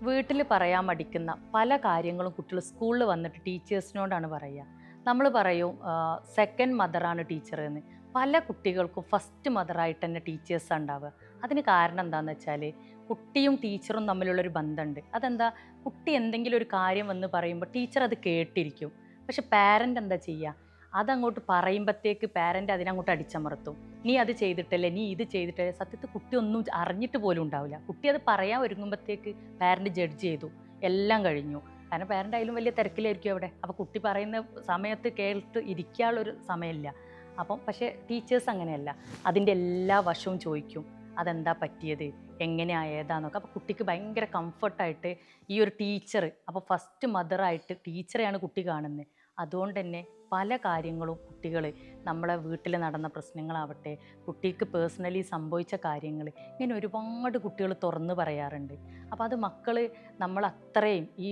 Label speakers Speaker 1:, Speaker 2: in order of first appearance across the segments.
Speaker 1: വീട്ടിൽ പറയാൻ മടിക്കുന്ന പല കാര്യങ്ങളും കുട്ടികൾ സ്കൂളിൽ വന്നിട്ട് ടീച്ചേഴ്സിനോടാണ് പറയുക. നമ്മൾ പറയും സെക്കൻഡ് മദറാണ് ടീച്ചർ എന്ന്. പല കുട്ടികൾക്കും ഫസ്റ്റ് മദറായിട്ട് തന്നെ ടീച്ചേഴ്സാണ് ഉണ്ടാവുക. അതിന് കാരണം എന്താണെന്ന് വെച്ചാൽ കുട്ടിയും ടീച്ചറും തമ്മിലുള്ളൊരു ബന്ധമുണ്ട്. അതെന്താ, കുട്ടി എന്തെങ്കിലും ഒരു കാര്യം വന്ന് പറയുമ്പോൾ ടീച്ചർ അത് കേട്ടിരിക്കും. പക്ഷെ പാരൻ്റ് എന്താ ചെയ്യുക, അതങ്ങോട്ട് പറയുമ്പോഴത്തേക്ക് പാരൻ്റ് അതിനങ്ങോട്ട് അടിച്ചമർത്തും. നീ അത് ചെയ്തിട്ടല്ലേ, നീ ഇത് ചെയ്തിട്ടല്ലേ. സത്യത്തിൽ കുട്ടി ഒന്നും അറിഞ്ഞിട്ട് പോലും ഉണ്ടാവില്ല. കുട്ടി അത് പറയാൻ ഒരുങ്ങുമ്പോഴത്തേക്ക് പാരൻ്റ് ജഡ്ജ് ചെയ്തു, എല്ലാം കഴിഞ്ഞു. കാരണം പാരൻ്റ് ആയാലും വലിയ തിരക്കിലായിരിക്കും അവിടെ. അപ്പോൾ കുട്ടി പറയുന്ന സമയത്ത് കേട്ട് ഇരിക്കാനുള്ളൊരു സമയമില്ല. അപ്പം പക്ഷേ ടീച്ചേഴ്സ് അങ്ങനെയല്ല, അതിൻ്റെ എല്ലാ വശവും ചോദിക്കും. അതെന്താ പറ്റിയത്, എങ്ങനെയാ ഏതാന്നൊക്കെ. അപ്പോൾ കുട്ടിക്ക് ഭയങ്കര കംഫർട്ടായിട്ട് ഈ ഒരു ടീച്ചർ, അപ്പോൾ ഫസ്റ്റ് മദറായിട്ട് ടീച്ചറെയാണ് കുട്ടി കാണുന്നത്. അതുകൊണ്ട് തന്നെ പല കാര്യങ്ങളും കുട്ടികൾ, നമ്മളെ വീട്ടിൽ നടന്ന പ്രശ്നങ്ങളാവട്ടെ, കുട്ടിക്ക് പേഴ്സണലി സംഭവിച്ച കാര്യങ്ങൾ, ഇങ്ങനെ ഒരുപാട് കുട്ടികൾ തുറന്ന് പറയാറുണ്ട്. അപ്പോൾ അത് മക്കൾ നമ്മളത്രയും ഈ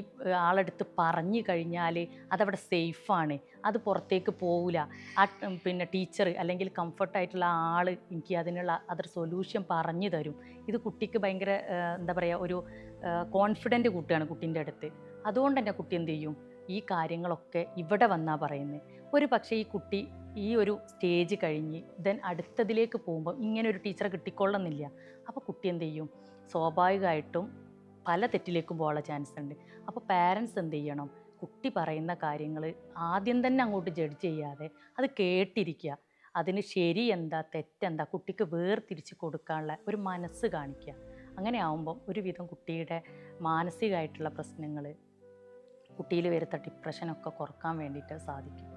Speaker 1: ആളെടുത്ത് പറഞ്ഞു കഴിഞ്ഞാൽ അതവിടെ സേഫാണ്, അത് പുറത്തേക്ക് പോവില്ല. ആ പിന്നെ ടീച്ചർ അല്ലെങ്കിൽ കംഫർട്ടായിട്ടുള്ള ആൾ എനിക്ക് അതിനുള്ള അതൊരു സൊല്യൂഷൻ പറഞ്ഞു തരും. ഇത് കുട്ടിക്ക് ഭയങ്കര എന്താ പറയുക, ഒരു കോൺഫിഡൻറ്റ് കൂട്ടുകയാണ് കുട്ടീൻ്റെ അടുത്ത്. അതുകൊണ്ട് തന്നെ കുട്ടി എന്ത് ചെയ്യും, ഈ കാര്യങ്ങളൊക്കെ ഇവിടെ വന്നാ പറയുന്നത്. ഒരു പക്ഷേ ഈ കുട്ടി ഈ ഒരു സ്റ്റേജ് കഴിഞ്ഞ് ദെൻ അടുത്തതിലേക്ക് പോകുമ്പോൾ ഇങ്ങനെ ഒരു ടീച്ചറെ കിട്ടിക്കൊള്ളുന്നില്ല. അപ്പോൾ കുട്ടി എന്ത് ചെയ്യും, സ്വാഭാവികമായിട്ടും പല തെറ്റിലേക്കും പോകാനുള്ള ചാൻസ് ഉണ്ട്. അപ്പോൾ പാരൻസ് എന്ത് ചെയ്യണം, കുട്ടി പറയുന്ന കാര്യങ്ങൾ ആദ്യം തന്നെ അങ്ങോട്ട് ജഡ്ജ് ചെയ്യാതെ അത് കേട്ടിരിക്കുക. അതിന് ശരി എന്താ തെറ്റെന്താ കുട്ടിക്ക് വേർതിരിച്ച് കൊടുക്കാനുള്ള ഒരു മനസ്സ് കാണിക്കുക. അങ്ങനെ ആവുമ്പം ഒരുവിധം കുട്ടിയുടെ മാനസികമായിട്ടുള്ള പ്രശ്നങ്ങൾ, കുട്ടിയിൽ വരുത്ത ഡിപ്രഷനൊക്കെ കുറക്കാൻ വേണ്ടിയിട്ട് സാധിക്കും.